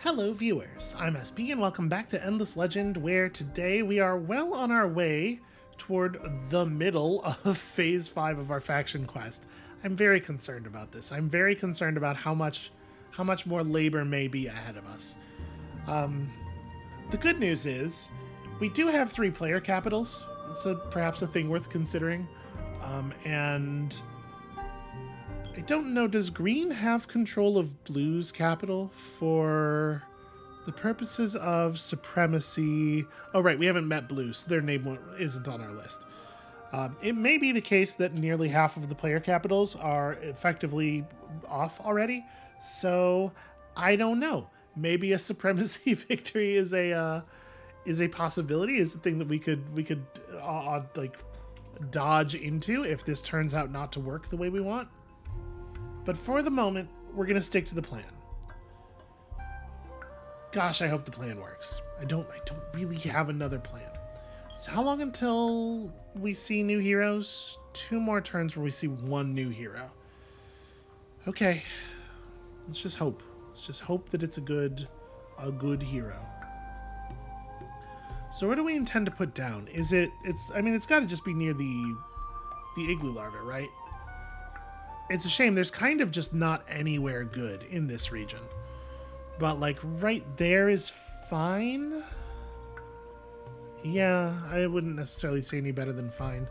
Hello viewers, I'm SB and welcome back to Endless Legend, where today we are well on our way toward the middle of Phase 5 of our faction quest. I'm very concerned about this. I'm very concerned about how much more labor may be ahead of us. The good news is, we do have 3 player capitals. It's perhaps a thing worth considering. And I don't know, does green have control of blue's capital for the purposes of supremacy? Oh, right, we haven't met blue, so their name isn't on our list. It may be the case that nearly half of the player capitals are effectively off already, so I don't know. Maybe a supremacy victory is a possibility, is a thing that we could like dodge into if this turns out not to work the way we want. But for the moment, we're going to stick to the plan. Gosh, I hope the plan works. I don't really have another plan. So how long until we see new heroes? 2 more turns where we see 1 new hero. Okay. Let's just hope. Let's just hope that it's a good hero. So where do we intend to put down? It's got to just be near the igloo larva, right? It's a shame, there's kind of just not anywhere good in this region. But, like, right there is fine? Yeah, I wouldn't necessarily say any better than fine.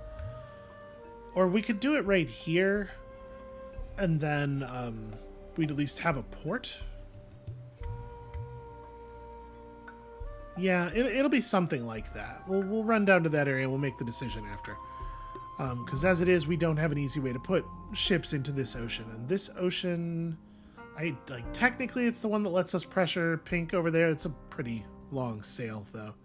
Or we could do it right here, and then we'd at least have a port. Yeah, it'll be something like that. We'll run down to that area, we'll make the decision after. Because as it is, we don't have an easy way to put ships into this ocean. And this ocean, technically it's the one that lets us pressure pink over there. It's a pretty long sail, though.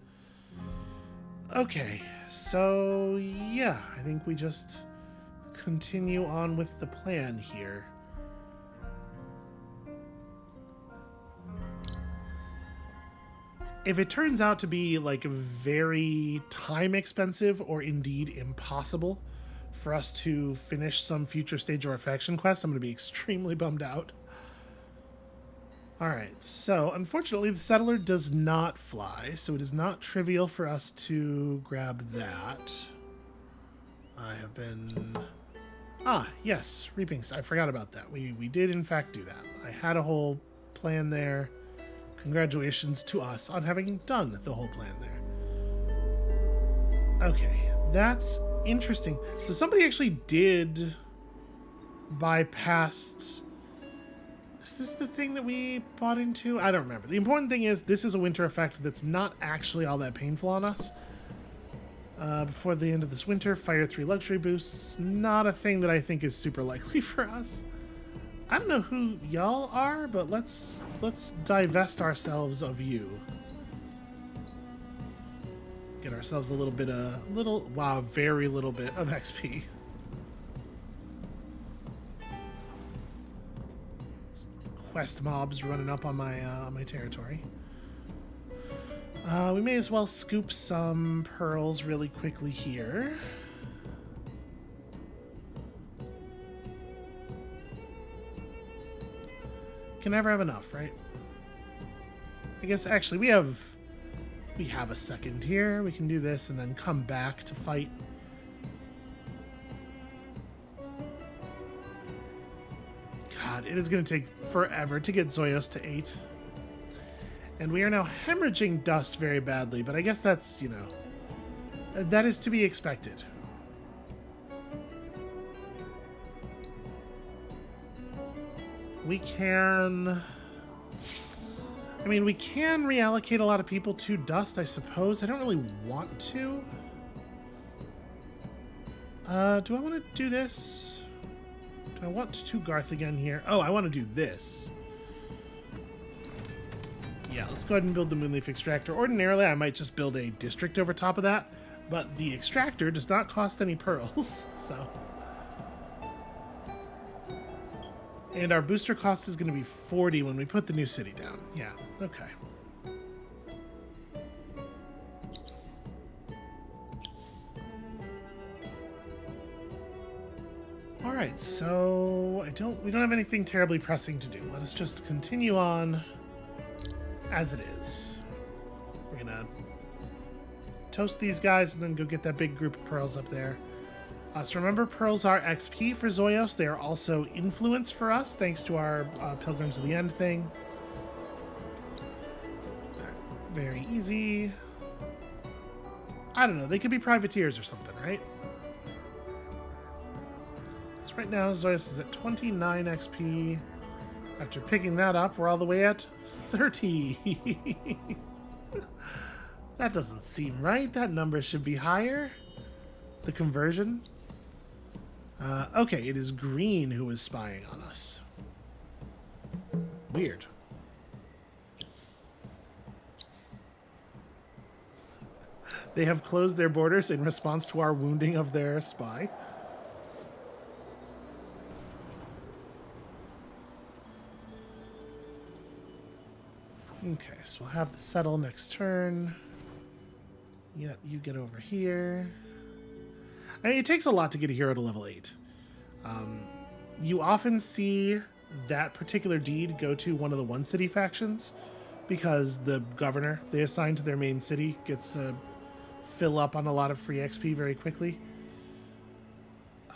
Okay, so yeah, I think we just continue on with the plan here. If it turns out to be like very time expensive or indeed impossible for us to finish some future stage of our faction quest, I'm going to be extremely bummed out. Alright, so unfortunately the settler does not fly, so it is not trivial for us to grab that. I have been... Ah, yes, reaping. I forgot about that. We did in fact do that. I had a whole plan there. Congratulations to us on having done the whole plan there. Okay, that's interesting. So somebody actually did bypass... Is this the thing that we bought into? I don't remember. The important thing is this is a winter effect that's not actually all that painful on us. Before the end of this winter, fire 3 luxury boosts. Not a thing that I think is super likely for us. I don't know who y'all are, but let's divest ourselves of you. Get ourselves a little bit very little bit of XP. Quest mobs running up on my territory. We may as well scoop some pearls really quickly here. Can never have enough, right? I guess actually we have a second here. We can do this and then come back to fight. God, it is going to take forever to get Zoyos to 8. And we are now hemorrhaging dust very badly, but I guess that's, that is to be expected. We can reallocate a lot of people to dust, I suppose. I don't really want to. Do I want to do this? Do I want to Garth again here? Oh, I want to do this. Yeah, let's go ahead and build the Moonleaf Extractor. Ordinarily, I might just build a district over top of that, but the extractor does not cost any pearls, so... And our booster cost is going to be 40 when we put the new city down. Yeah, okay. Alright, so we don't have anything terribly pressing to do. Let us just continue on as it is. We're gonna toast these guys and then go get that big group of pearls up there. So remember, pearls are XP for Zoyos. They are also influence for us, thanks to our Pilgrims of the End thing. Right, very easy. I don't know. They could be privateers or something, right? So right now, Zoyos is at 29 XP. After picking that up, we're all the way at 30. That doesn't seem right. That number should be higher. The conversion. Okay, it is Green who is spying on us. Weird. They have closed their borders in response to our wounding of their spy. Okay, so we'll have the settle next turn. Yep, you get over here. I mean, it takes a lot to get a hero to level 8. You often see that particular deed go to one of the one city factions because the governor they assign to their main city gets to fill up on a lot of free XP very quickly.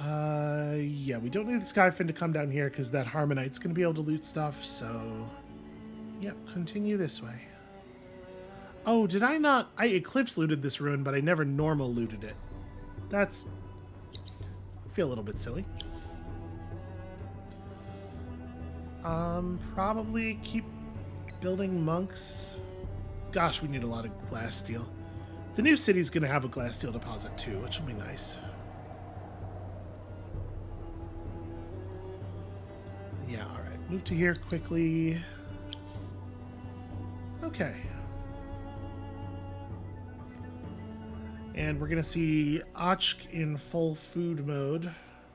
Yeah, we don't need the Skyfin to come down here because that Harmonite's going to be able to loot stuff, so... Yep, continue this way. Oh, did I not... I Eclipse looted this ruin, but I never normal looted it. That's... I feel a little bit silly. Probably keep building monks. Gosh, we need a lot of glass steel. The new city's going to have a glass steel deposit too, which will be nice. Yeah, alright. Move to here quickly. Okay. And we're going to see Ochk in full food mode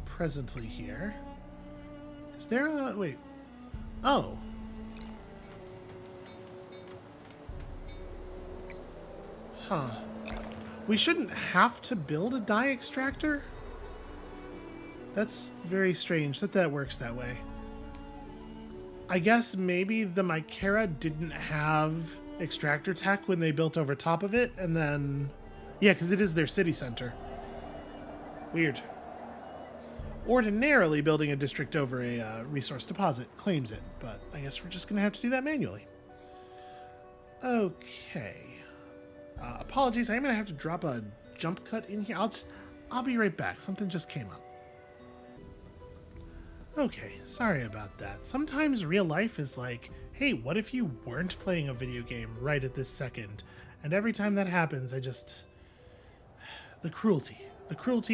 presently here. Is there a... Wait. Oh. Huh. We shouldn't have to build a dye extractor? That's very strange that works that way. I guess maybe the Mycera didn't have extractor tech when they built over top of it, and then... Yeah, because it is their city center. Weird. Ordinarily, building a district over a resource deposit claims it, but I guess we're just going to have to do that manually. Okay. Apologies, I'm going to have to drop a jump cut in here. I'll be right back. Something just came up. Okay, sorry about that. Sometimes real life is like, hey, what if you weren't playing a video game right at this second? And every time that happens, I just... The cruelty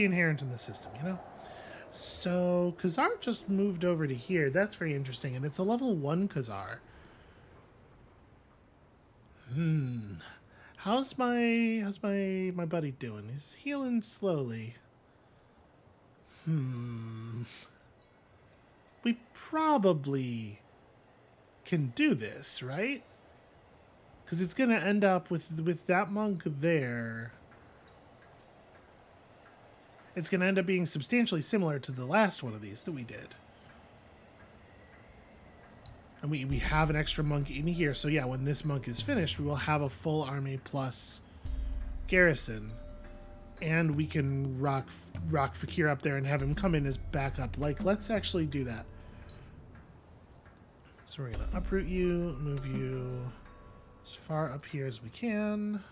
inherent in the system, you know? So, Khazar just moved over to here. That's very interesting, and it's a level 1 Khazar. How's my buddy doing? He's healing slowly. We probably can do this, right? Because it's going to end up with that monk there. It's going to end up being substantially similar to the last one of these that we did. And we have an extra monk in here. So yeah, when this monk is finished, we will have a full army plus garrison. And we can rock Fakir up there and have him come in as backup. Like, let's actually do that. So we're going to uproot you, move you as far up here as we can.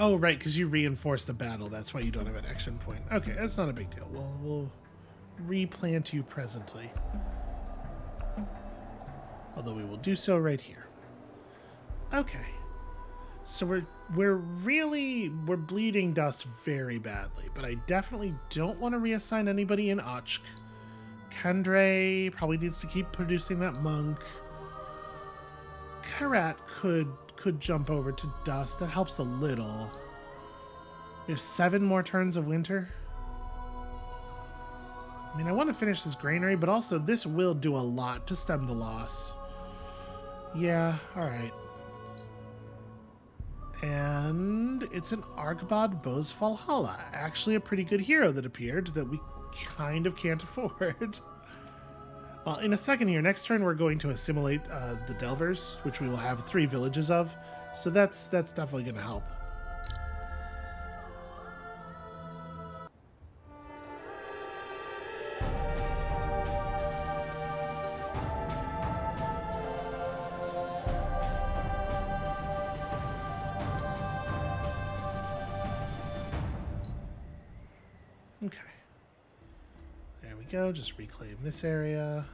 Oh, right, because you reinforced the battle. That's why you don't have an action point. Okay, that's not a big deal. We'll replant you presently. Although we will do so right here. Okay. So we're bleeding dust very badly, but I definitely don't want to reassign anybody in Ochk. Kendre probably needs to keep producing that monk. Karat could jump over to dust. That helps a little. We have 7 more turns of winter. I mean, I want to finish this granary, but also this will do a lot to stem the loss. Yeah, alright. And it's an Argbad Bose Valhalla. Actually a pretty good hero that appeared that we kind of can't afford. Well, in a second here, next turn we're going to assimilate the Delvers, which we will have 3 villages of. So that's definitely going to help. Okay. There we go. Just reclaim this area.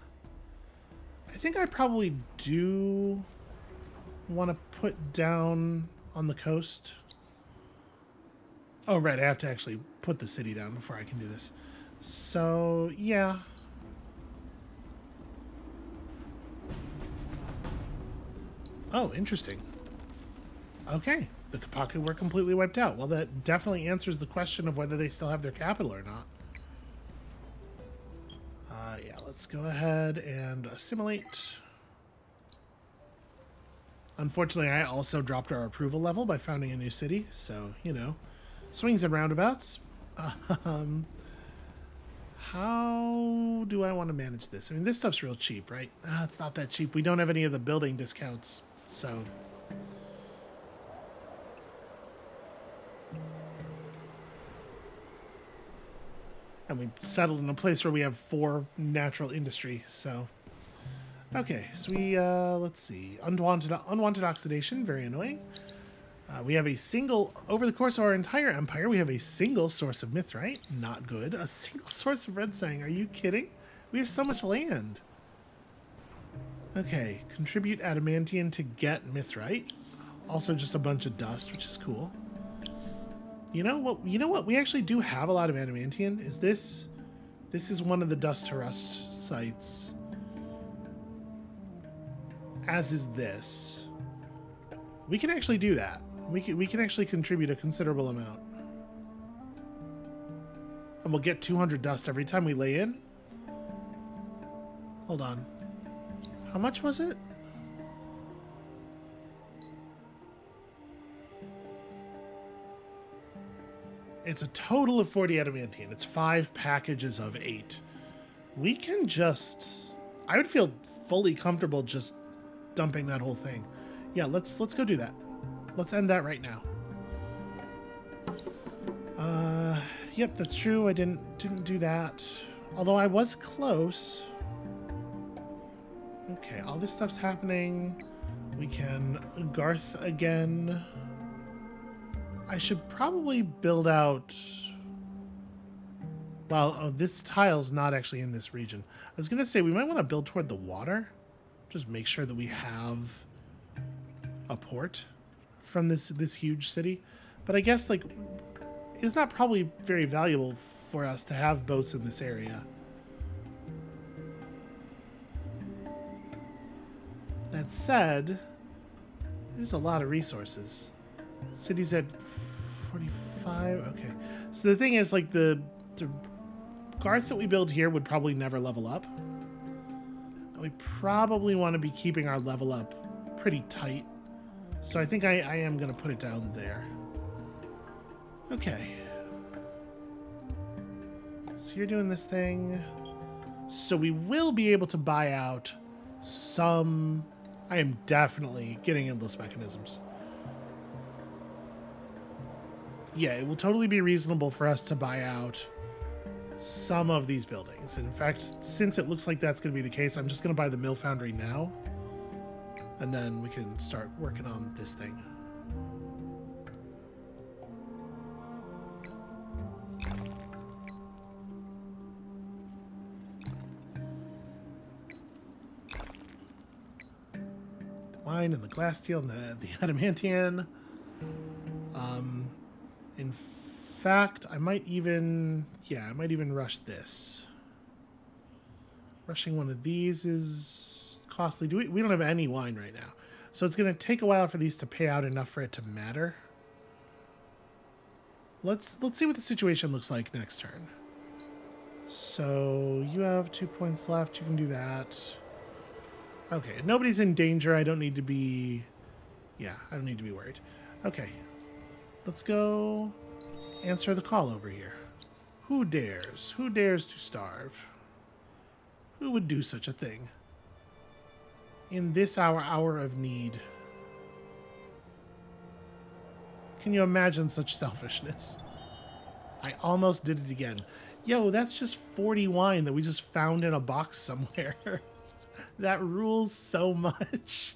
I think I probably do want to put down on the coast. Oh, right. I have to actually put the city down before I can do this. So, yeah. Oh, interesting. Okay. The Kapaku were completely wiped out. Well, that definitely answers the question of whether they still have their capital or not. Yeah, let's go ahead and assimilate. Unfortunately, I also dropped our approval level by founding a new city, so, you know, swings and roundabouts. How do I want to manage this? I mean, this stuff's real cheap, right? It's not that cheap. We don't have any of the building discounts, so... And we settled in a place where we have 4 natural industry, so... Okay, so we, let's see. Unwanted oxidation, very annoying. We have a single... Over the course of our entire empire, we have a single source of mithrite. Not good. A single source of red sang. Are you kidding? We have so much land. Okay, contribute adamantium to get mithrite. Also just a bunch of dust, which is cool. You know what? We actually do have a lot of adamantium. Is this... This is one of the dust to rust sites. As is this. We can actually do that. We can actually contribute a considerable amount. And we'll get 200 dust every time we lay in. Hold on. How much was it? It's a total of 40 adamantium. It's 5 packages of 8. We can just... I would feel fully comfortable just dumping that whole thing. Yeah, let's go do that. Let's end that right now. Yep, that's true. I didn't do that. Although I was close. Okay, all this stuff's happening. We can Garth again. I should probably build out... Well, oh, this tile's not actually in this region. I was going to say we might want to build toward the water. Just make sure that we have a port from this huge city. But I guess, like, it's not probably very valuable for us to have boats in this area. That said, it is a lot of resources. City's at 45. Okay. So the thing is, like, the Garth that we build here would probably never level up. And we probably want to be keeping our level up pretty tight. So I think I am going to put it down there. Okay. So you're doing this thing. So we will be able to buy out some... I am definitely getting endless mechanisms. Yeah, it will totally be reasonable for us to buy out some of these buildings. In fact, since it looks like that's going to be the case, I'm just going to buy the mill foundry now. And then we can start working on this thing. The wine and the glass steel and the adamantium. In fact, I might even rush this. Rushing one of these is costly. We don't have any wine right now. So it's going to take a while for these to pay out enough for it to matter. Let's see what the situation looks like next turn. So you have 2 points left. You can do that. Okay, nobody's in danger. I don't need to be... Yeah, I don't need to be worried. Okay. Let's go answer the call over here. Who dares? Who dares to starve? Who would do such a thing? In this our hour of need. Can you imagine such selfishness? I almost did it again. Yo, that's just 40 wine that we just found in a box somewhere. That rules so much.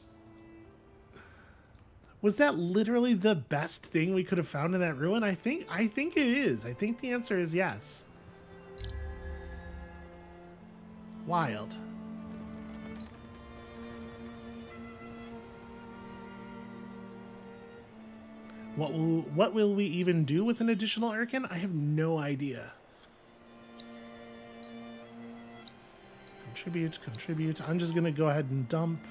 Was that literally the best thing we could have found in that ruin? I think it is. I think the answer is yes. Wild. What will we even do with an additional Urkin? I have no idea. Contribute. I'm just gonna go ahead and dump.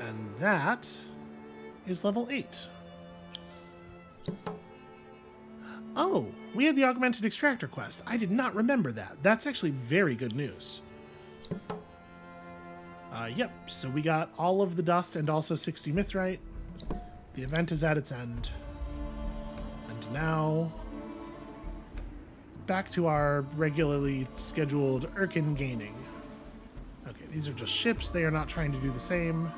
And that is level 8. Oh, we had the augmented extractor quest. I did not remember that. That's actually very good news. Yep, so we got all of the dust and also 60 mithrite. The event is at its end. And now, back to our regularly scheduled Urkin gaining. Okay, these are just ships. They are not trying to do the same.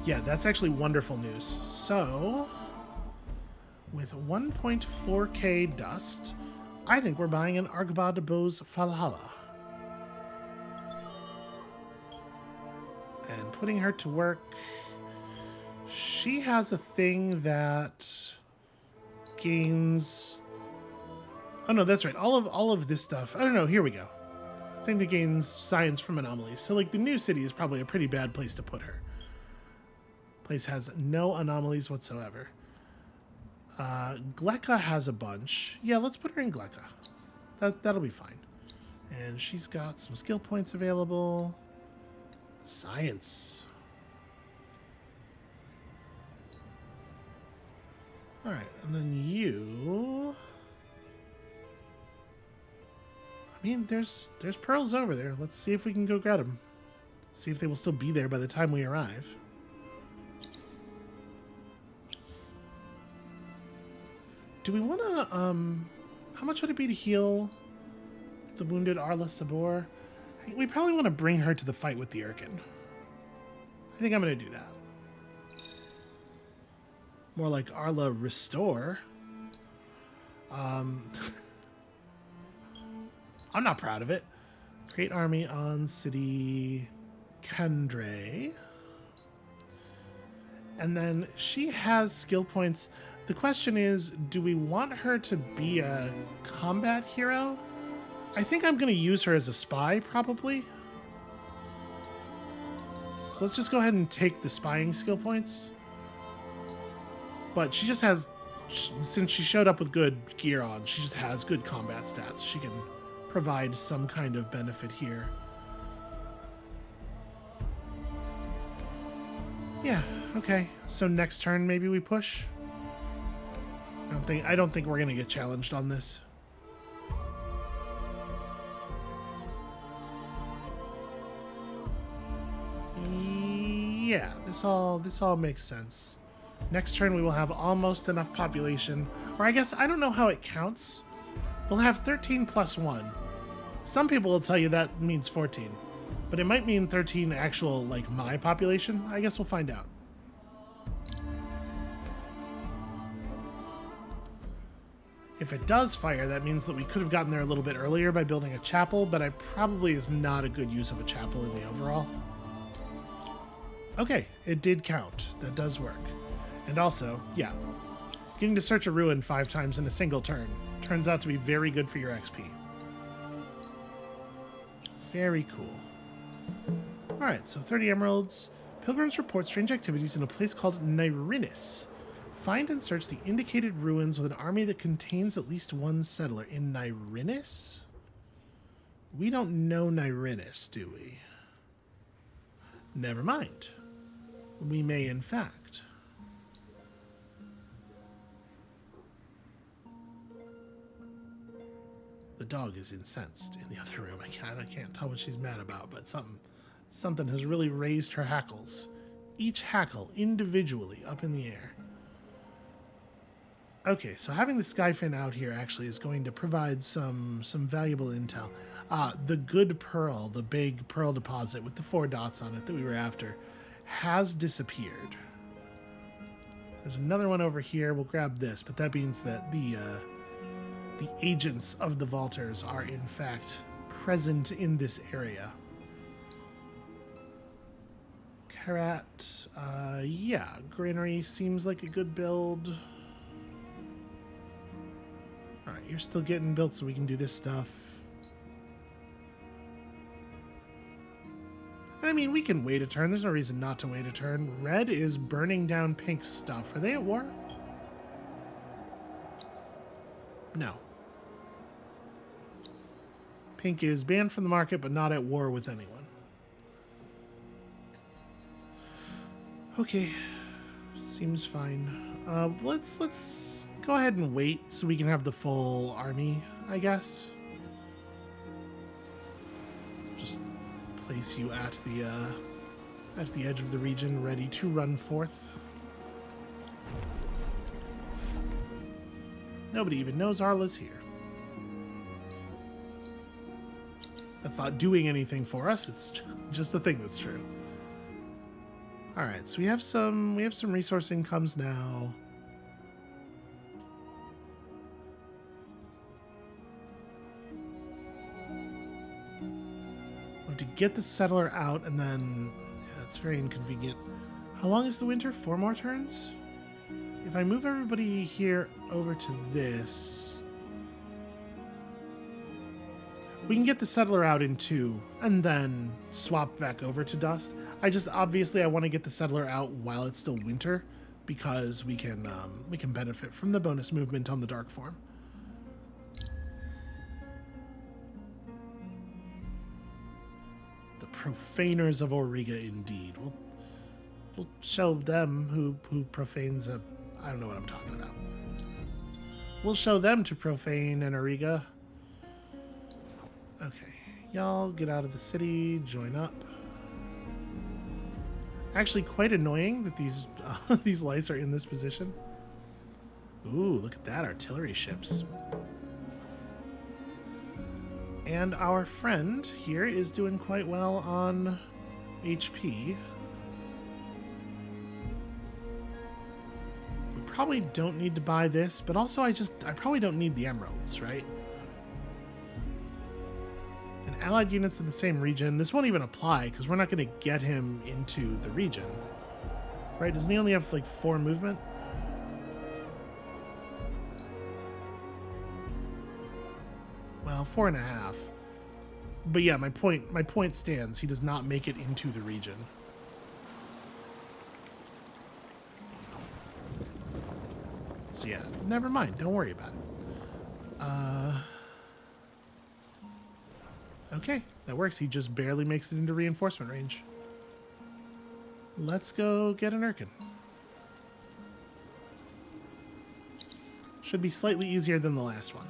Yeah, that's actually wonderful news. So, with 1.4k dust, I think we're buying an Argba de Bose Falhalla. And putting her to work. She has a thing that gains... Oh no, that's right. All of this stuff. Oh no, here we go. I think that gains science from anomalies. So like the new city is probably a pretty bad place to put her. Place has no anomalies whatsoever. Gleka has a bunch. Yeah, let's put her in Gleka. That'll be fine. And she's got some skill points available. Science. Alright, and then you... I mean, there's pearls over there. Let's see if we can go get them. See if they will still be there by the time we arrive. Do we want to, how much would it be to heal the wounded Arla Sabor? We probably want to bring her to the fight with the Urkin. I think I'm going to do that. More like Arla Restore. I'm not proud of it. Create army on city Kandre. And then she has skill points. The question is, do we want her to be a combat hero? I think I'm going to use her as a spy, probably. So let's just go ahead and take the spying skill points. But she just has, since she showed up with good gear on, she just has good combat stats. She can provide some kind of benefit here. Yeah, okay. So next turn maybe we push. I don't think we're gonna get challenged on this. Yeah, this all makes sense. Next turn we will have almost enough population, or I guess I don't know how it counts. We'll have 13 plus 1. Some people will tell you that means 14, but it might mean 13 actual, like, my population. I guess we'll find out. If it does fire, that means that we could have gotten there a little bit earlier by building a chapel, but it probably is not a good use of a chapel in the overall. Okay, it did count. That does work. And also, yeah, getting to search a ruin 5 times in a single turn turns out to be very good for your XP. Very cool. Alright, so 30 emeralds. Pilgrims report strange activities in a place called Nyrinis. Find and search the indicated ruins with an army that contains at least one settler. In Nyrinis? We don't know Nyrinis, do we? Never mind. We may, in fact. The dog is incensed in the other room. I can't tell what she's mad about, but something Something has really raised her hackles. Each hackle individually up in the air. Okay, so having the Skyfin out here actually is going to provide some valuable intel. The good pearl, the big pearl deposit with the 4 dots on it that we were after, has disappeared. There's another one over here. We'll grab this, but that means that the agents of the vaulters are in fact present in this area. Karat, yeah, granary seems like a good build. Alright, you're still getting built so we can do this stuff. I mean, we can wait a turn. There's no reason not to wait a turn. Red is burning down pink stuff. Are they at war? No. Pink is banned from the market, but not at war with anyone. Okay. Seems fine. Let's go ahead and wait so we can have the full army, I guess. Just place you at the edge of the region, ready to run forth. Nobody even knows Arla's here. That's not doing anything for us. It's just a thing that's true. All right, so we have some resource incomes now. We have to get the settler out, and then that's very inconvenient. How long is the winter? 4 more turns? If I move everybody here over to this, we can get the settler out in 2 and then swap back over to dust. Obviously I want to get the settler out while it's still winter because we can benefit from the bonus movement on the dark form. The profaners of Auriga, indeed. We'll show them who profanes a... I don't know what I'm talking about. We'll show them to profane an Auriga. Okay, y'all get out of the city, join up. Actually, quite annoying that these lice are in this position. Ooh, look at that, artillery ships. And our friend here is doing quite well on HP. We probably don't need to buy this, but also I probably don't need the emeralds, right? And allied units in the same region. This won't even apply because we're not going to get him into the region. Right? Doesn't he only have like 4 movement? Well, 4.5. But yeah, my point stands. He does not make it into the region. So yeah, never mind. Don't worry about it. Okay, that works. He just barely makes it into reinforcement range. Let's go get an Urkin. Should be slightly easier than the last one.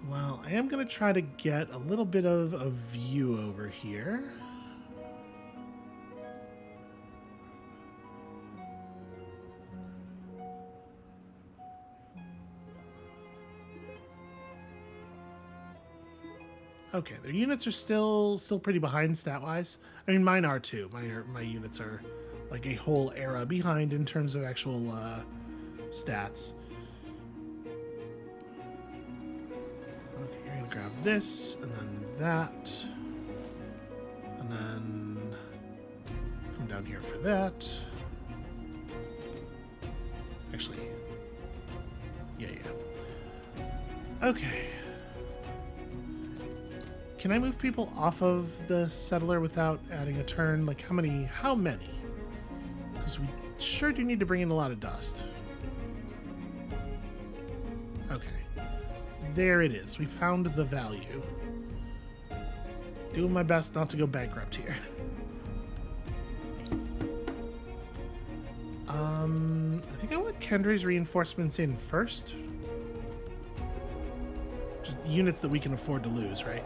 Well, I am going to try to get a little bit of a view over here. Okay, their units are still pretty behind stat-wise. I mean, mine are too. My units are like a whole era behind in terms of actual stats. Okay, you're gonna grab this, and then that, and then come down here for that. Actually, yeah. Okay. Can I move people off of the settler without adding a turn? Like, how many? Because we sure do need to bring in a lot of dust. Okay. There it is. We found the value. Doing my best not to go bankrupt here. I think I want Kendra's reinforcements in first. Just units that we can afford to lose, right?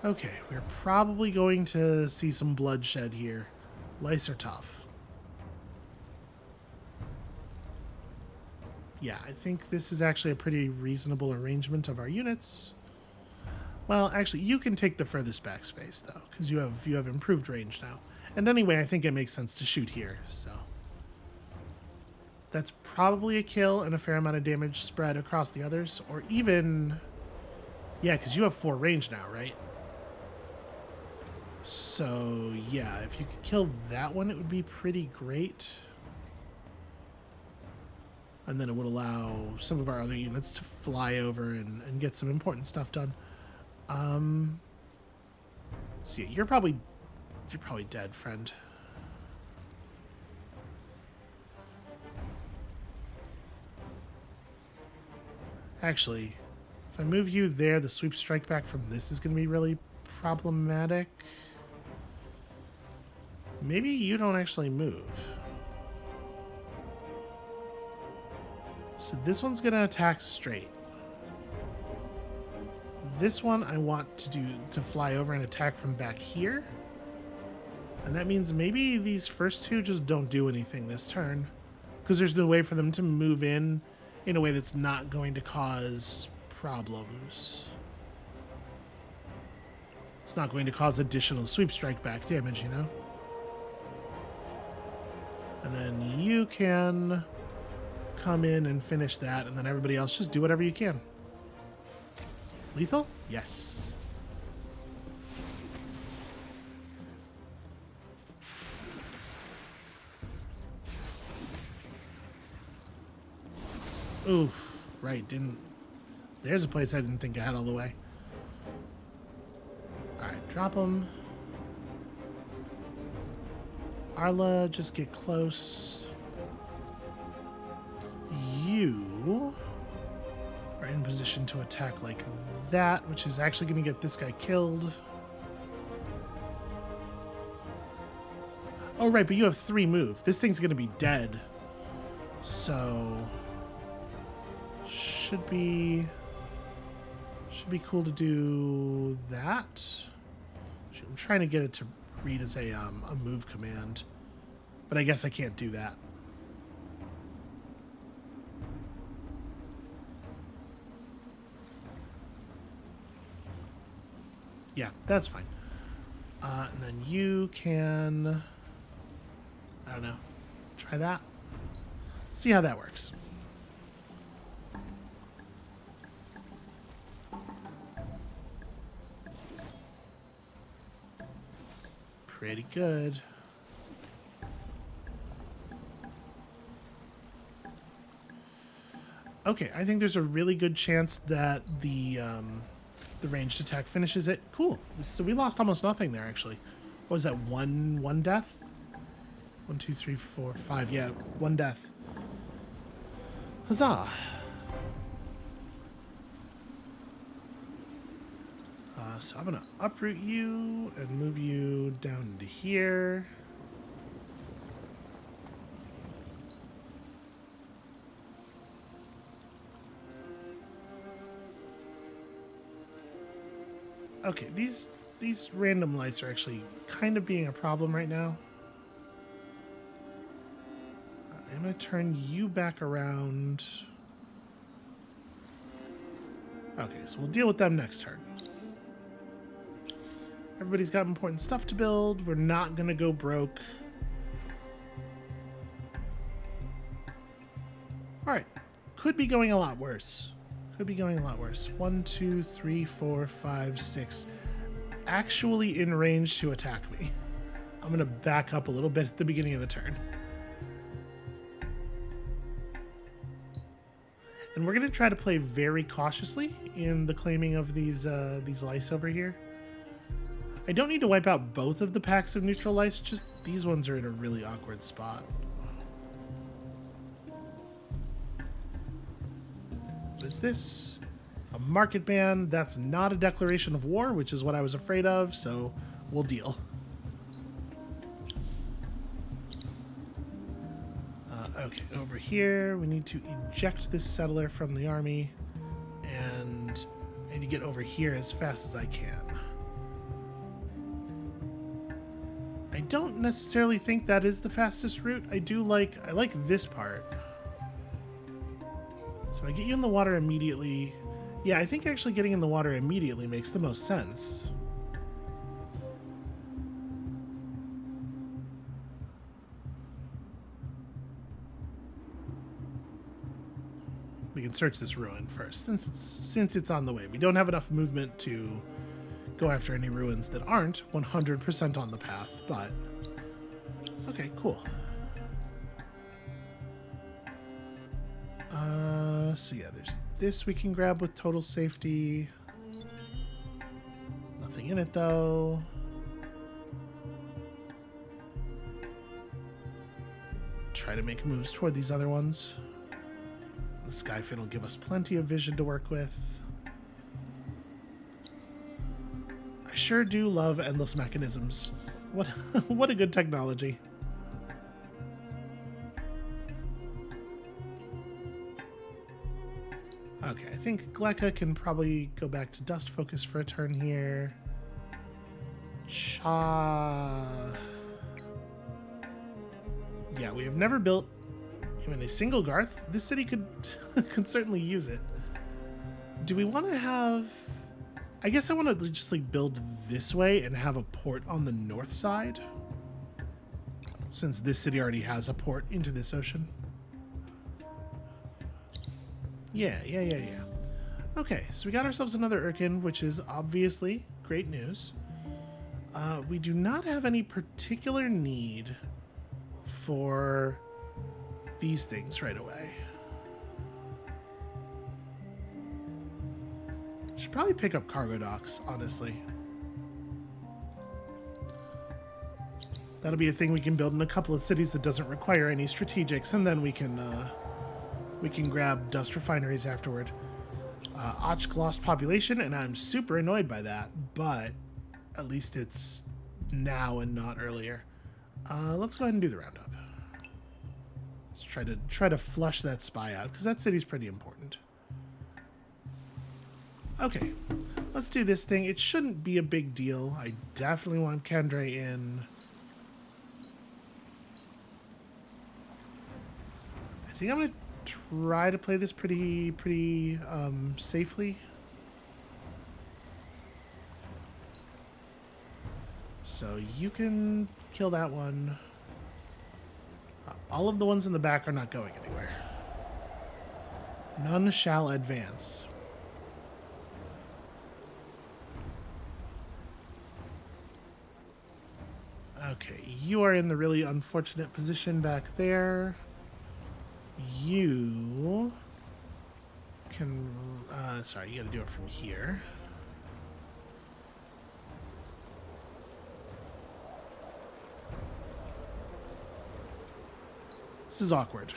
Okay, we're probably going to see some bloodshed here. Lice are tough. Yeah, I think this is actually a pretty reasonable arrangement of our units. Well, actually, you can take the furthest back space, though, because you have improved range now. And anyway, I think it makes sense to shoot here, so... That's probably a kill and a fair amount of damage spread across the others, or even... Yeah, because you have 4 range now, right? So, yeah, if you could kill that one, it would be pretty great. And then it would allow some of our other units to fly over and get some important stuff done. So yeah, you're probably dead, friend. Actually, if I move you there, the sweep strike back from this is going to be really problematic. Maybe you don't actually move. So this one's going to attack straight. This one I want to fly over and attack from back here. And that means maybe these first two just don't do anything this turn. Because there's no way for them to move in a way that's not going to cause problems. It's not going to cause additional sweep strike back damage, you know? And then you can come in and finish that, and then everybody else just do whatever you can. Lethal? Yes. Oof. Right, didn't... There's a place I didn't think I had all the way. Alright, drop them. Arla, just get close. You are in position to attack like that, which is actually going to get this guy killed. Oh, right, but you have 3 move. This thing's going to be dead. So... Should be cool to do that. Shoot, I'm trying to get it to read as a move command, but I guess I can't do that. Yeah, that's fine. And then you can, I don't know, try that. See how that works. Pretty good. Okay, I think there's a really good chance that the ranged attack finishes it. Cool. So we lost almost nothing there, actually. What was that? One death? 1, 2, 3, 4, 5. Yeah, 1 death. Huzzah! So I'm going to uproot you and move you down into here. Okay, these random lights are actually kind of being a problem right now. I'm going to turn you back around. Okay, so we'll deal with them next turn. Everybody's got important stuff to build. We're not going to go broke. Alright. Could be going a lot worse. Could be going a lot worse. 1, 2, 3, 4, 5, 6. Actually in range to attack me. I'm going to back up a little bit at the beginning of the turn. And we're going to try to play very cautiously in the claiming of these lice over here. I don't need to wipe out both of the packs of neutral lice, just these ones are in a really awkward spot. What is this? A market ban. That's not a declaration of war, which is what I was afraid of, so we'll deal. over here. We need to eject this settler from the army. And I need to get over here as fast as I can. I don't necessarily think that is the fastest route. I like this part. So I get you in the water immediately. Yeah, I think actually getting in the water immediately makes the most sense. We can search this ruin first, since it's on the way. We don't have enough movement to go after any ruins that aren't 100% on the path, but okay, cool. So yeah, there's this we can grab with total safety. Nothing in it though. Try to make moves toward these other ones. The Skyfin will give us plenty of vision to work with. I sure do love endless mechanisms. What what a good technology. Okay, I think Gleka can probably go back to Dust Focus for a turn here. Cha. Yeah, we have never built even a single Garth. This city could could certainly use it. Do we want to have... I guess I want to just like build this way and have a port on the north side, since this city already has a port into this ocean. Yeah. Okay, so we got ourselves another Urkin, which is obviously great news. We do not have any particular need for these things right away. Should probably pick up cargo docks, honestly. That'll be a thing we can build in a couple of cities that doesn't require any strategics, and then we can grab dust refineries afterward. Ochk lost population, and I'm super annoyed by that, but at least it's now and not earlier. Let's go ahead and do the roundup. Let's try to flush that spy out, because that city's pretty important. Okay, let's do this thing. It shouldn't be a big deal. I definitely want Kendre in. I think I'm going to try to play this pretty safely. So you can kill that one. All of the ones in the back are not going anywhere. None shall advance. Okay, you are in the really unfortunate position back there. You can... sorry, you gotta do it from here. This is awkward.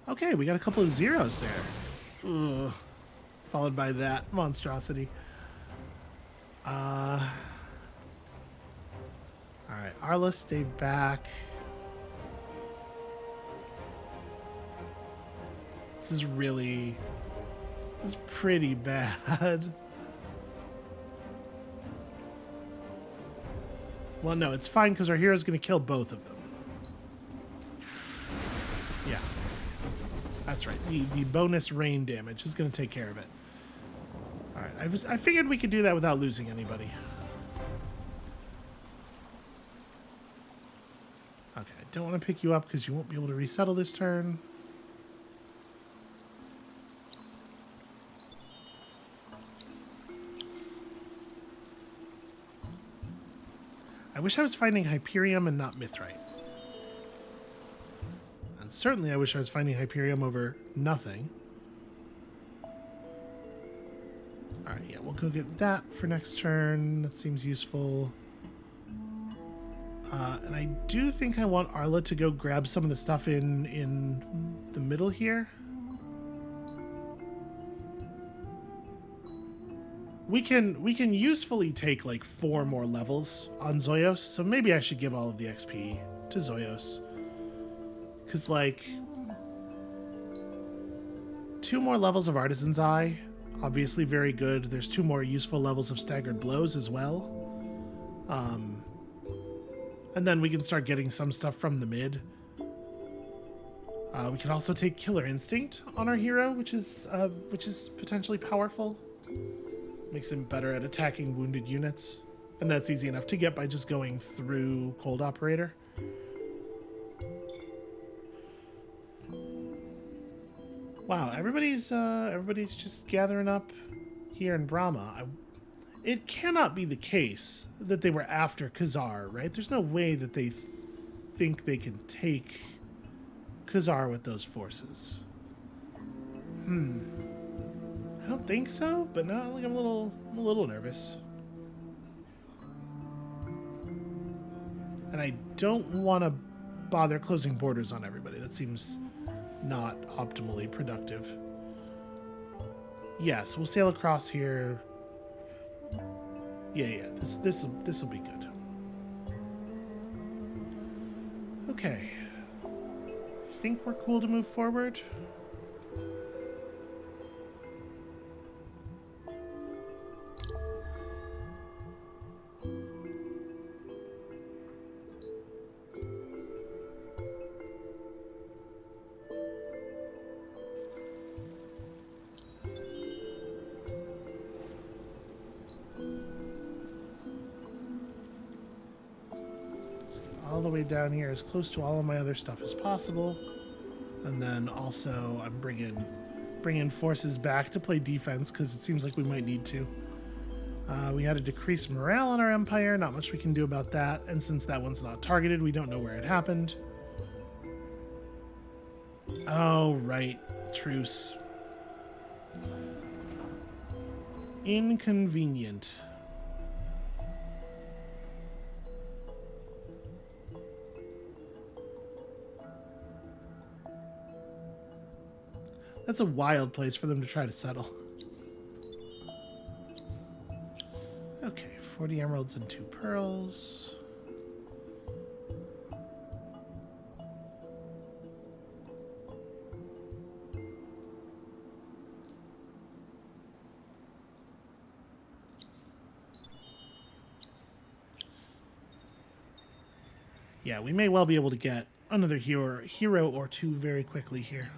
Okay, we got a couple of zeros there. Ugh. Followed by that monstrosity. Alright, Arla, stay back. This is pretty bad. Well, no, it's fine because our hero's going to kill both of them. Yeah. That's right. The bonus rain damage is going to take care of it. Alright, I figured we could do that without losing anybody. Okay, I don't want to pick you up because you won't be able to resettle this turn. I wish I was finding Hyperium and not Mithrite. And certainly I wish I was finding Hyperium over nothing. Alright, yeah, we'll go get that for next turn. That seems useful. And I do think I want Arla to go grab some of the stuff in the middle here. we can usefully take like 4 more levels on Zoyos, so maybe I should give all of the XP to Zoyos. Cause like 2 more levels of Artisan's Eye, obviously very good. There's 2 more useful levels of Staggered Blows as well. And then we can start getting some stuff from the mid. We can also take Killer Instinct on our hero, which is potentially powerful. Makes him better at attacking wounded units. And that's easy enough to get by just going through Cold Operator. Wow, everybody's just gathering up here in Brahma. It cannot be the case that they were after Khazar, right? There's no way that they think they can take Khazar with those forces. I don't think so, but no, like I'm a little nervous. And I don't want to bother closing borders on everybody. That seems not optimally productive. Yes, we'll sail across here. Yeah, this will be good. Okay. Think we're cool to move forward. All the way down here as close to all of my other stuff as possible, and then also I'm bringing forces back to play defense because it seems like we might need to. We had a decreased morale on our empire, not much we can do about that, and since that one's not targeted, we don't know where it happened. Oh, right, truce. Inconvenient. That's a wild place for them to try to settle. Okay, 40 emeralds and 2 pearls. Yeah, we may well be able to get another hero or 2 very quickly here.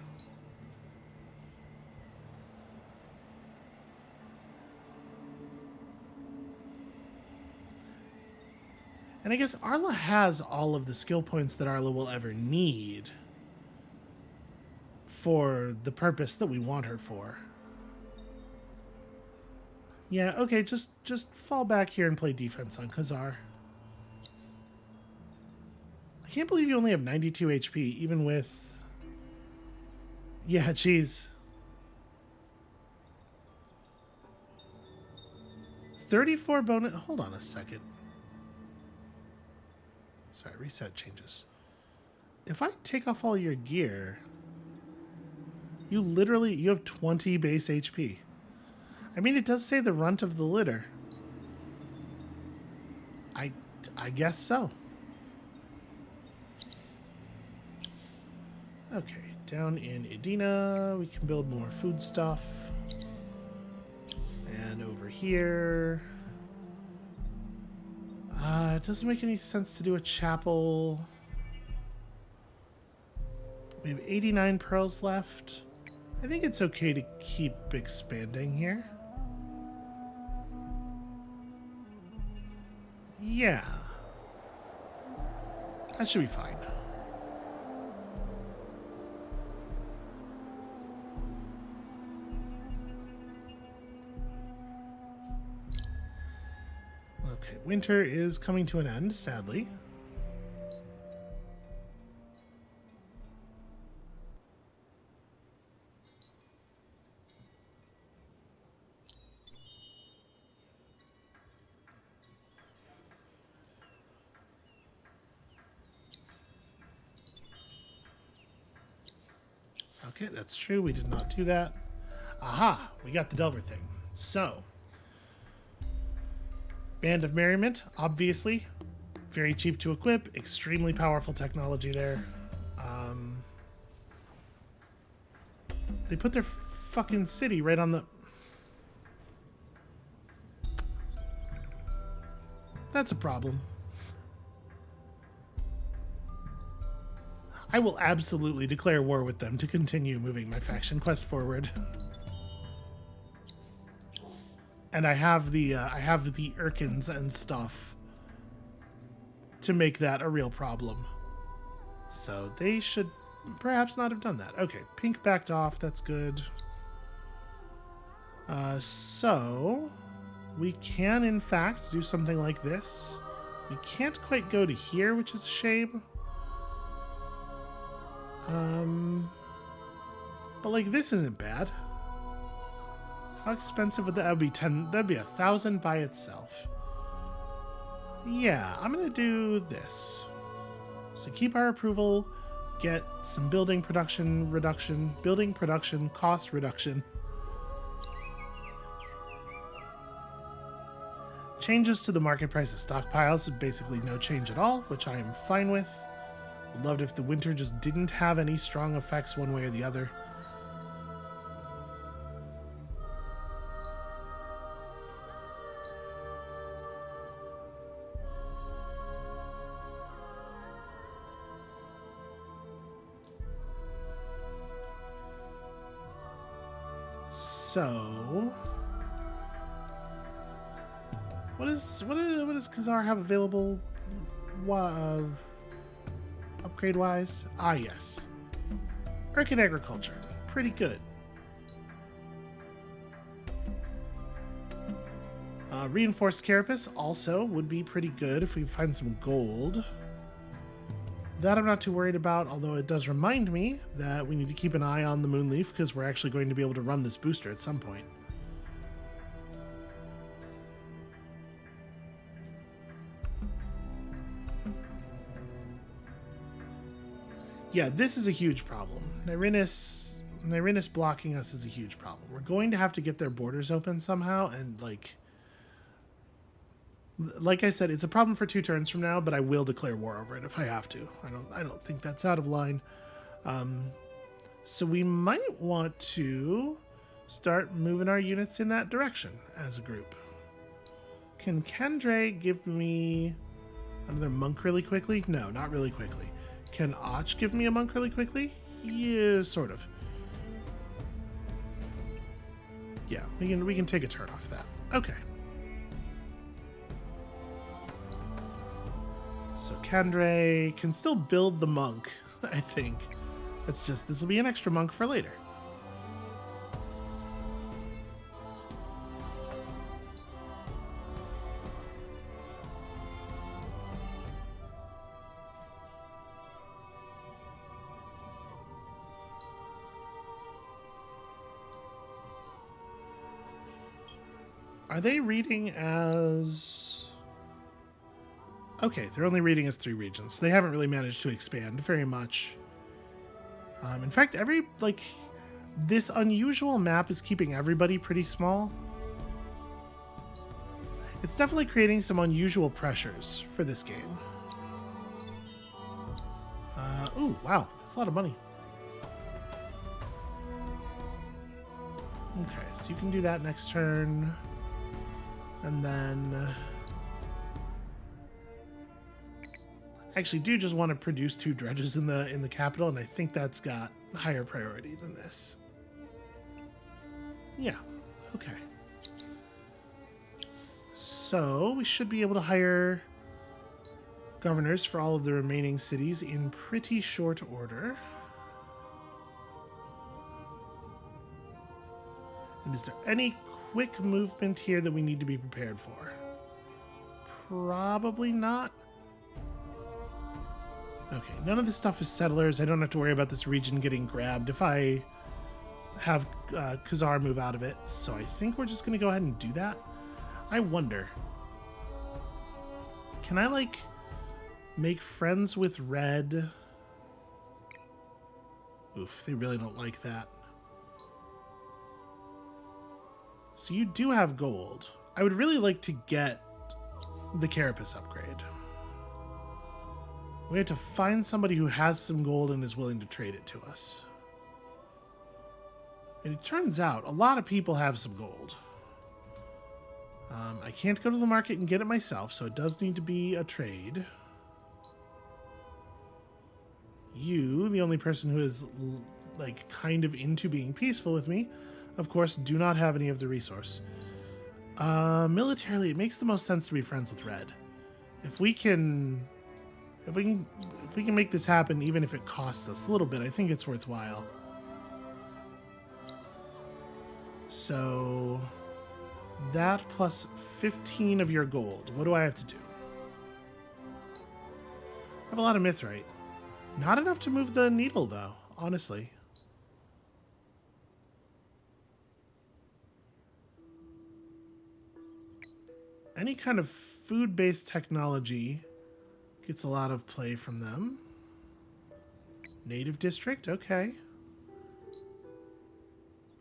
And I guess Arla has all of the skill points that Arla will ever need for the purpose that we want her for. Yeah, okay, just fall back here and play defense on Khazar. I can't believe you only have 92 HP, even with... Yeah, jeez. 34 bonus... Hold on a second. Sorry, reset changes. If I take off all your gear, you have 20 base HP. I mean, it does say the runt of the litter. I guess so. Okay, down in Edina, we can build more food stuff. And over here... it doesn't make any sense to do a chapel. We have 89 pearls left. I think it's okay to keep expanding here. Yeah. That should be fine. Okay, winter is coming to an end, sadly. Okay, that's true. We did not do that. Aha! We got the Delver thing. So, Band of Merriment, obviously. Very cheap to equip, extremely powerful technology there. They put their fucking city right on the... That's a problem. I will absolutely declare war with them to continue moving my faction quest forward. And I have the Urkins and stuff to make that a real problem. So they should perhaps not have done that. Okay, pink backed off. That's good. So we can, in fact, do something like this. We can't quite go to here, which is a shame. But like this isn't bad. How expensive would that? That'd be 10. That'd be 1,000 by itself. Yeah, I'm gonna do this. So keep our approval, get some building production reduction, building production cost reduction. Changes to the market price of stockpiles, basically no change at all, which I am fine with. Would love it if the winter just didn't have any strong effects one way or the other. So, what does Khazar have available? Upgrade wise? Ah, yes. Urkin agriculture, pretty good. Reinforced carapace also would be pretty good if we find some gold. That I'm not too worried about, although it does remind me that we need to keep an eye on the Moonleaf because we're actually going to be able to run this booster at some point. Yeah, this is a huge problem. Nyrinus blocking us is a huge problem. We're going to have to get their borders open somehow, and like I said, it's a problem for 2 turns from now, but I will declare war over it if I have to. I don't think that's out of line. So we might want to start moving our units in that direction as a group. Can Kendre give me another monk really quickly? No, not really quickly. Can Och give me a monk really quickly? Yeah, sort of. Yeah, we can take a turn off that. Okay. So Kendre can still build the monk, I think. It's just, this will be an extra monk for later. Are they reading as... Okay, they're only reading as 3 regions. They haven't really managed to expand very much. In fact, this unusual map is keeping everybody pretty small. It's definitely creating some unusual pressures for this game. Ooh, wow, that's a lot of money. Okay, so you can do that next turn. And then... I actually do just want to produce 2 dredges in the capital, and I think that's got higher priority than this. Yeah, okay. So we should be able to hire governors for all of the remaining cities in pretty short order. And is there any quick movement here that we need to be prepared for? Probably not. Okay, none of this stuff is settlers. I don't have to worry about this region getting grabbed if I have Khazar move out of it. So I think we're just going to go ahead and do that. I wonder, can I, make friends with Red? Oof, they really don't like that. So you do have gold. I would really like to get the carapace upgrade. We have to find somebody who has some gold and is willing to trade it to us. And it turns out a lot of people have some gold. I can't go to the market and get it myself, so it does need to be a trade. You, the only person who is like kind of into being peaceful with me, of course, do not have any of the resource. Militarily, it makes the most sense to be friends with Red. If we can make this happen, even if it costs us a little bit, I think it's worthwhile. So that plus 15 of your gold. What do I have to do? I have a lot of mithrite. Not enough to move the needle, though, honestly. Any kind of food-based technology gets a lot of play from them. Native district, okay.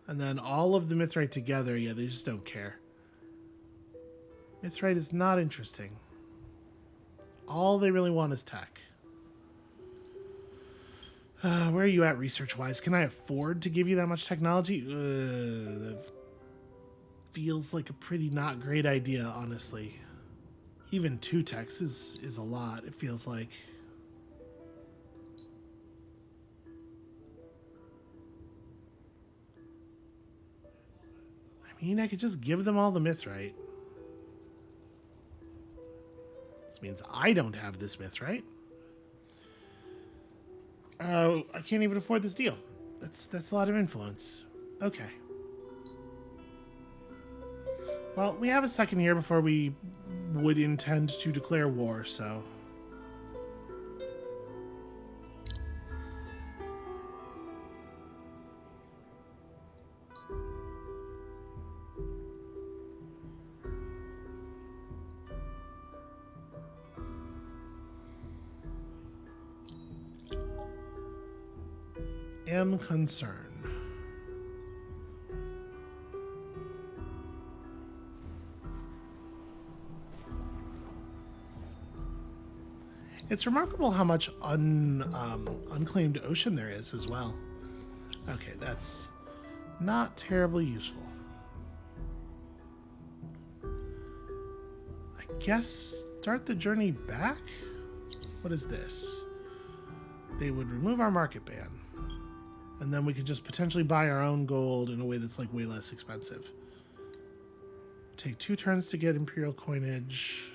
And then all of the mithrite together, yeah, they just don't care. Mithrite is not interesting. All they really want is tech. Where are you at research-wise? Can I afford to give you that much technology? That feels like a pretty not great idea, honestly. Even 2 techs is a lot, it feels like. I mean, I could just give them all the mithrite. This means I don't have this mithrite. I can't even afford this deal. That's a lot of influence. Okay. Well, we have a second here before we would intend to declare war, so... am concerned. It's remarkable how much unclaimed ocean there is as well. Okay, that's not terribly useful. I guess start the journey back? What is this? They would remove our market ban. And then we could just potentially buy our own gold in a way that's like way less expensive. Take 2 turns to get Imperial coinage.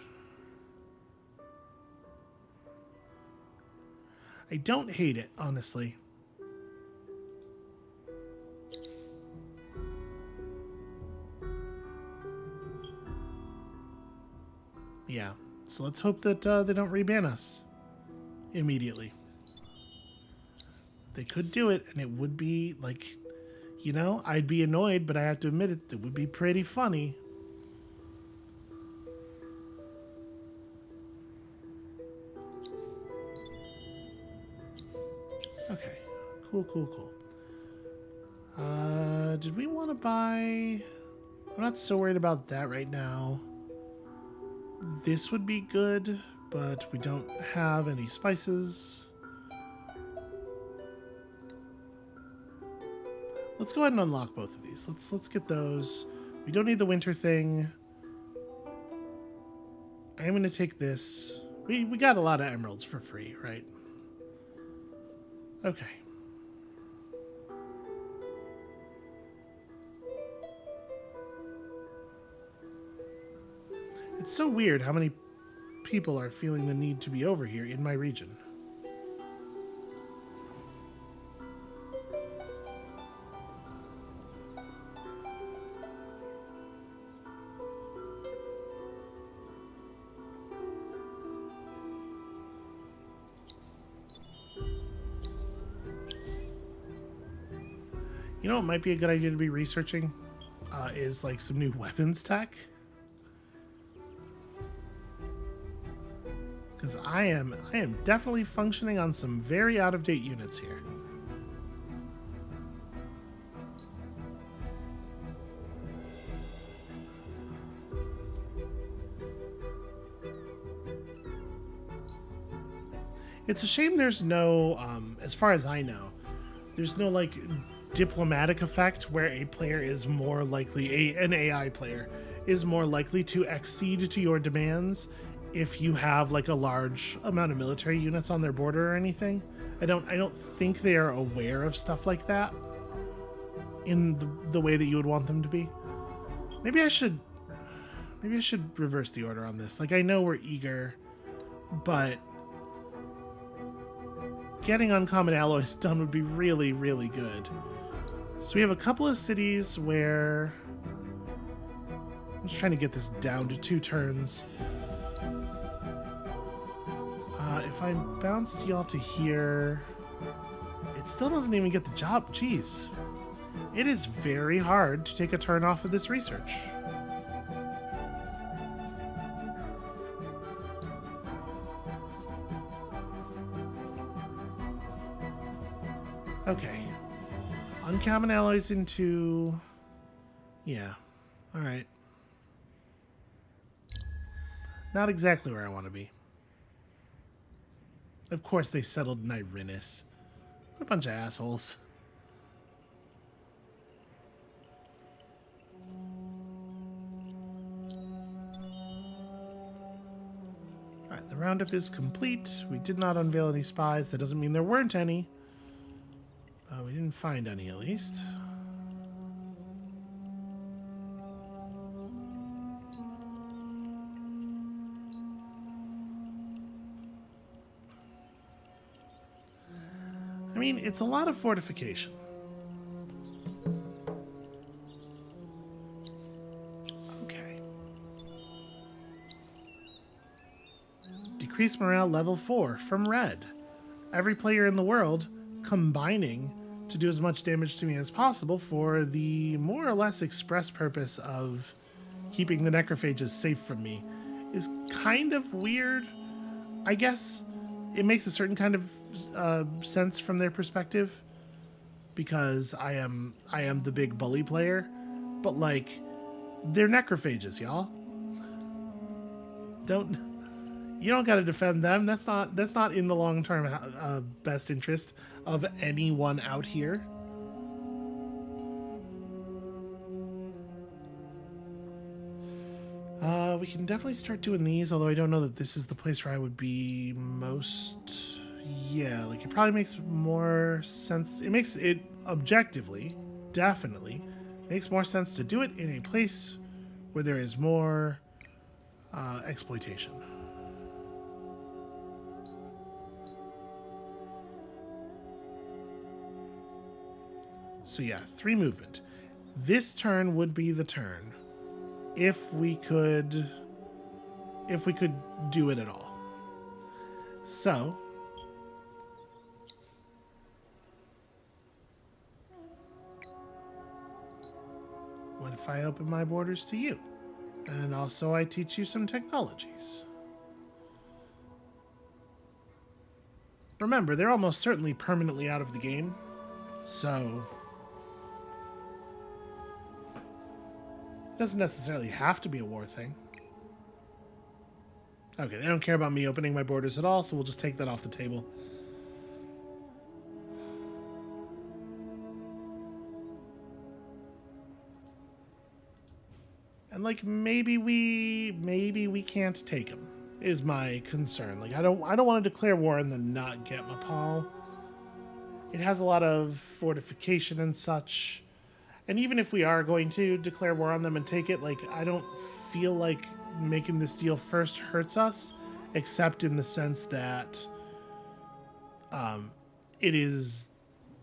I don't hate it, honestly. Yeah, so let's hope that they don't reban us immediately. They could do it, and it would be, like, you know, I'd be annoyed, but I have to admit it would be pretty funny. Okay, cool. Did we want to buy... I'm not so worried about that right now. This would be good, but we don't have any spices. Let's go ahead and unlock both of these. Let's get those. We don't need the winter thing. I am going to take this. We got a lot of emeralds for free, right? Okay. It's so weird how many people are feeling the need to be over here in my region. You know what might be a good idea to be researching? Is like some new weapons tech. Because I am definitely functioning on some very out-of-date units here. It's a shame there's no, as far as I know, there's no like diplomatic effect where a player is more likely, an AI player is more likely to accede to your demands if you have like a large amount of military units on their border or anything. I don't think they are aware of stuff like that in the way that you would want them to be. Maybe I should reverse the order on this. Like, I know we're eager, but getting uncommon alloys done would be really, really good. So we have a couple of cities where I'm just trying to get this down to 2 turns. If I bounced y'all to here, it still doesn't even get the job. Jeez. It is very hard to take a turn off of this research. Okay. Uncommon alloys into... Yeah. Alright. Not exactly where I want to be. Of course they settled in Irinus. What a bunch of assholes. Alright, the roundup is complete. We did not unveil any spies. That doesn't mean there weren't any. We didn't find any, at least. I mean, it's a lot of fortification. Okay. Decrease morale level 4 from red. Every player in the world combining to do as much damage to me as possible for the more or less express purpose of keeping the necrophages safe from me is kind of weird. I guess it makes a certain kind of sense from their perspective because I am the big bully player, but like they're necrophages, y'all. You don't got to defend them. That's not in the long-term best interest of anyone out here. We can definitely start doing these, although I don't know that this is the place where I would be most... Yeah, like it probably makes more sense. It makes it objectively, definitely, makes more sense to do it in a place where there is more exploitation. So yeah, 3 movement. This turn would be the turn if we could do it at all. So what if I open my borders to you? And also I teach you some technologies. Remember, they're almost certainly permanently out of the game, so it doesn't necessarily have to be a war thing. Okay, they don't care about me opening my borders at all, so we'll just take that off the table. And like maybe we can't take them is my concern. Like I don't want to declare war and then not get Mapal. It has a lot of fortification and such. And even if we are going to declare war on them and take it, like, I don't feel like making this deal first hurts us, except in the sense that it is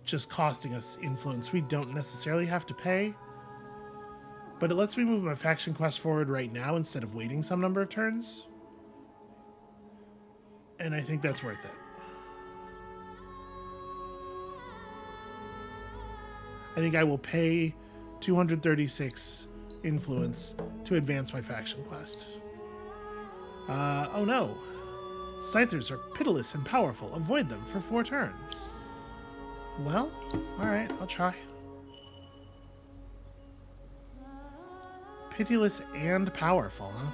just costing us influence we don't necessarily have to pay. But it lets me move my faction quest forward right now instead of waiting some number of turns. And I think that's worth it. I think I will pay 236 influence to advance my faction quest. Oh no. Scythers are pitiless and powerful. Avoid them for 4 turns. Well, alright, I'll try. Pitiless and powerful, huh?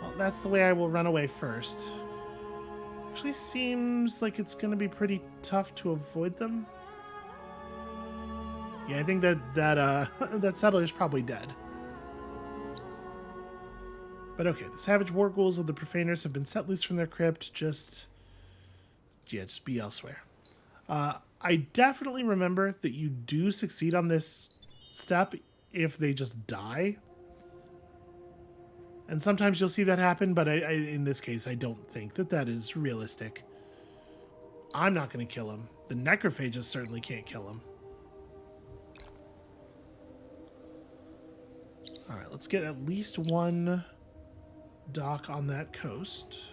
Well, that's the way I will run away first. Actually seems like it's going to be pretty tough to avoid them. Yeah, I think that settler is probably dead. But okay, the savage war ghouls of the profaners have been set loose from their crypt. Just be elsewhere. I definitely remember that you do succeed on this step if they just die. And sometimes you'll see that happen, but in this case, I don't think that is realistic. I'm not going to kill him. The necrophages certainly can't kill him. All right, let's get at least one dock on that coast.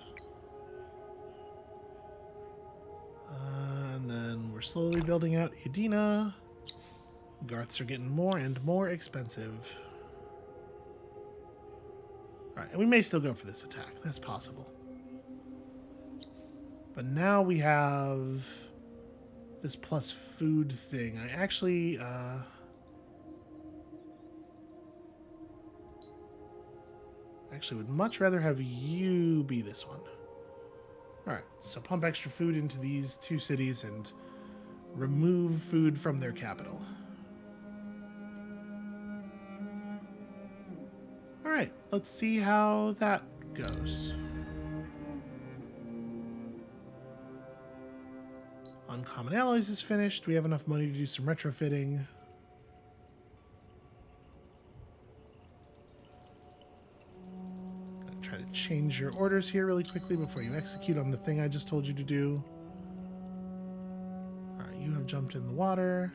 And then we're slowly building out Edina. Garths are getting more and more expensive. Alright, and we may still go for this attack. That's possible. But now we have this plus food thing. I actually would much rather have you be this one. Alright, so pump extra food into these two cities and remove food from their capital. Alright, let's see how that goes. Uncommon Alloys is finished. We have enough money to do some retrofitting. Gonna try to change your orders here really quickly before you execute on the thing I just told you to do. Alright, you have jumped in the water.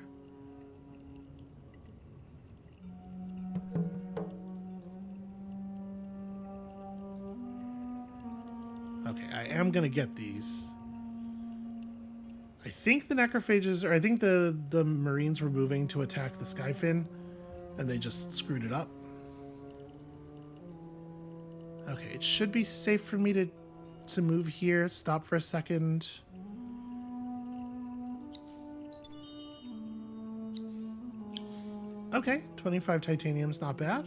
Okay, I am going to get these. I think the necrophages, or I think the Marines were moving to attack the Skyfin, and they just screwed it up. Okay, it should be safe for me to move here. Stop for a second. Okay, 25 titanium's not bad.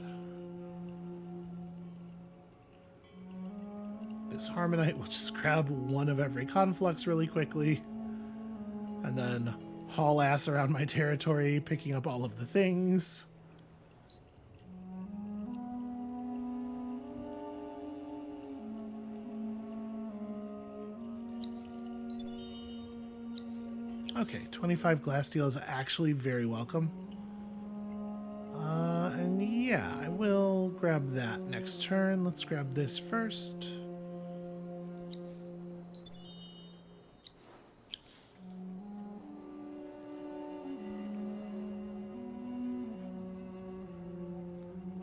This Harmonite will just grab one of every conflux really quickly and then haul ass around my territory, picking up all of the things. Okay, 25 glass steel is actually very welcome. And yeah, I will grab that next turn. Let's grab this first.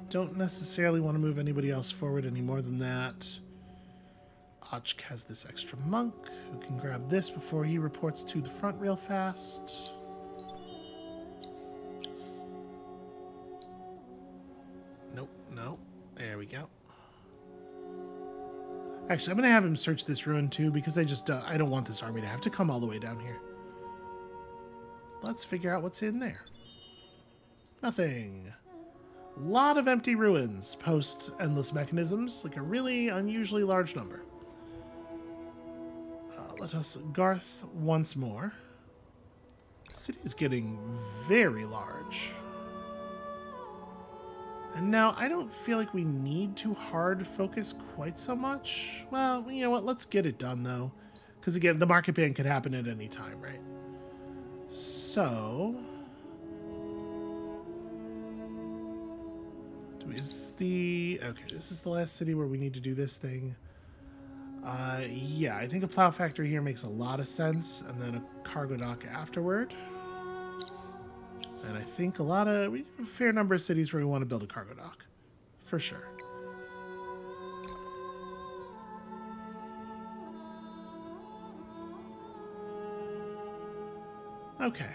Don't necessarily want to move anybody else forward any more than that. Ochk has this extra monk who can grab this before he reports to the front real fast. Nope, no. There we go. Actually, I'm going to have him search this ruin too because I don't want this army to have to come all the way down here. Let's figure out what's in there. Nothing. Lot of empty ruins post endless mechanisms, like a really unusually large number. Let us Garth once more. City is getting very large. And now I don't feel like we need to hard focus quite so much. Well, you know what? Let's get it done though. Because again, the market ban could happen at any time, right? So this is the last city where we need to do this thing. Yeah, I think a plow factory here makes a lot of sense, and then a cargo dock afterward. And I think we have a fair number of cities where we want to build a cargo dock, for sure. Okay.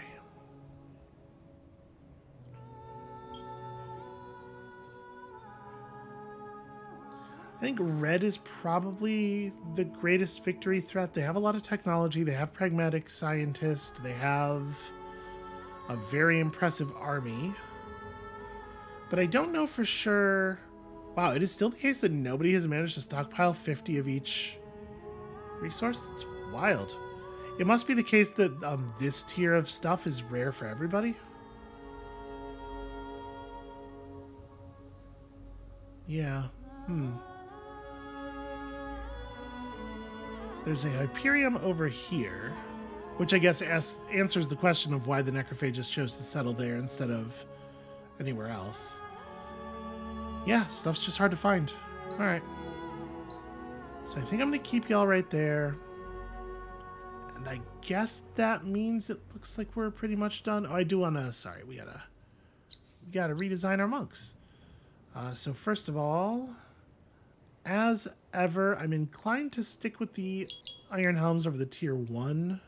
I think red is probably the greatest victory threat. They have a lot of technology. They have pragmatic scientists. They have a very impressive army. But I don't know for sure. Wow, it is still the case that nobody has managed to stockpile 50 of each resource. That's Wild. It must be the case that this tier of stuff is rare for everybody. Yeah. There's a Hyperium over here, which I guess answers the question of why the Necrophagus chose to settle there instead of anywhere else. Yeah, stuff's just hard to find. All right. So I think I'm going to keep y'all right there. And I guess that means it looks like we're pretty much done. Oh, I do want to... Sorry, we gotta redesign our monks. So first of all, as ever, I'm inclined to stick with the Iron Helms over the tier 1.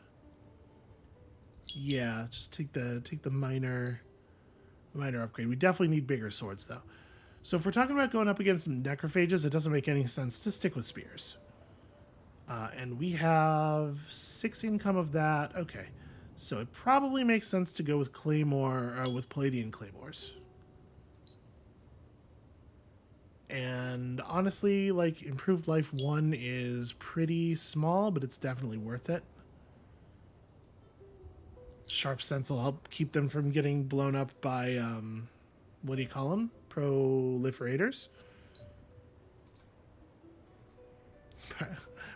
Yeah, just take the minor upgrade. We definitely need bigger swords, though. So if we're talking about going up against some necrophages, it doesn't make any sense to stick with spears. And we have 6 income of that. Okay, so it probably makes sense to go with Claymore, with Palladian Claymores. And honestly, like, Improved Life 1 is pretty small, but it's definitely worth it. Sharp Sense will help keep them from getting blown up by, what do you call them? Proliferators.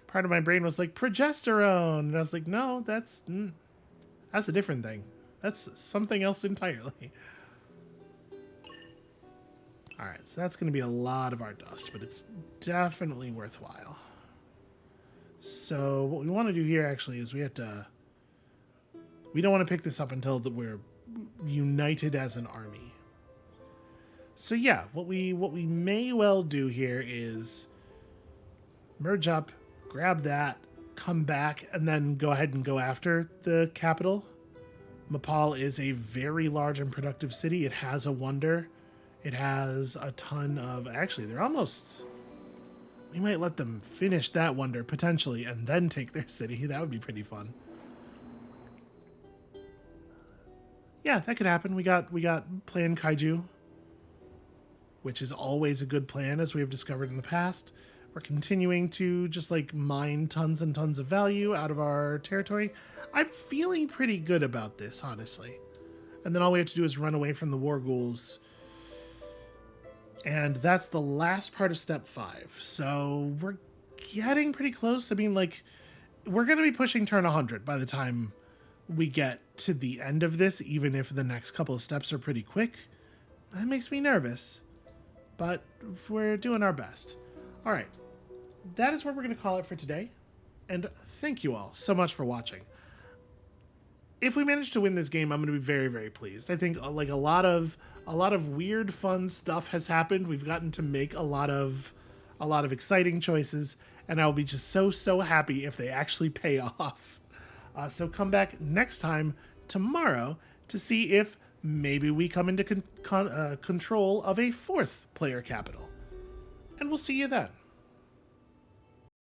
Part of my brain was like, progesterone. And I was like, no, that's a different thing. That's something else entirely. All right, so that's going to be a lot of our dust, but it's definitely worthwhile. So what we want to do here actually is we don't want to pick this up until we're united as an army. So yeah, what we may well do here is merge up, grab that, come back, and then go ahead and go after the capital. Mapal is a very large and productive city. It has a wonder. It has a ton of... Actually, they're almost... We might let them finish that wonder, potentially, and then take their city. That would be pretty fun. Yeah, that could happen. We got Plan Kaiju, which is always a good plan, as we have discovered in the past. We're continuing to just, like, mine tons and tons of value out of our territory. I'm feeling pretty good about this, honestly. And then all we have to do is run away from the war ghouls. And that's the last part of step 5. So we're getting pretty close. I mean, like, we're going to be pushing turn 100 by the time we get to the end of this, even if the next couple of steps are pretty quick. That makes me nervous, but we're doing our best. All right, that is what we're going to call it for today. And thank you all so much for watching. If we manage to win this game, I'm going to be very, very pleased. I think like a lot of weird, fun stuff has happened. We've gotten to make a lot of exciting choices, and I'll be just so happy if they actually pay off. So come back next time tomorrow to see if maybe we come into control of a 4th player capital. And we'll see you then.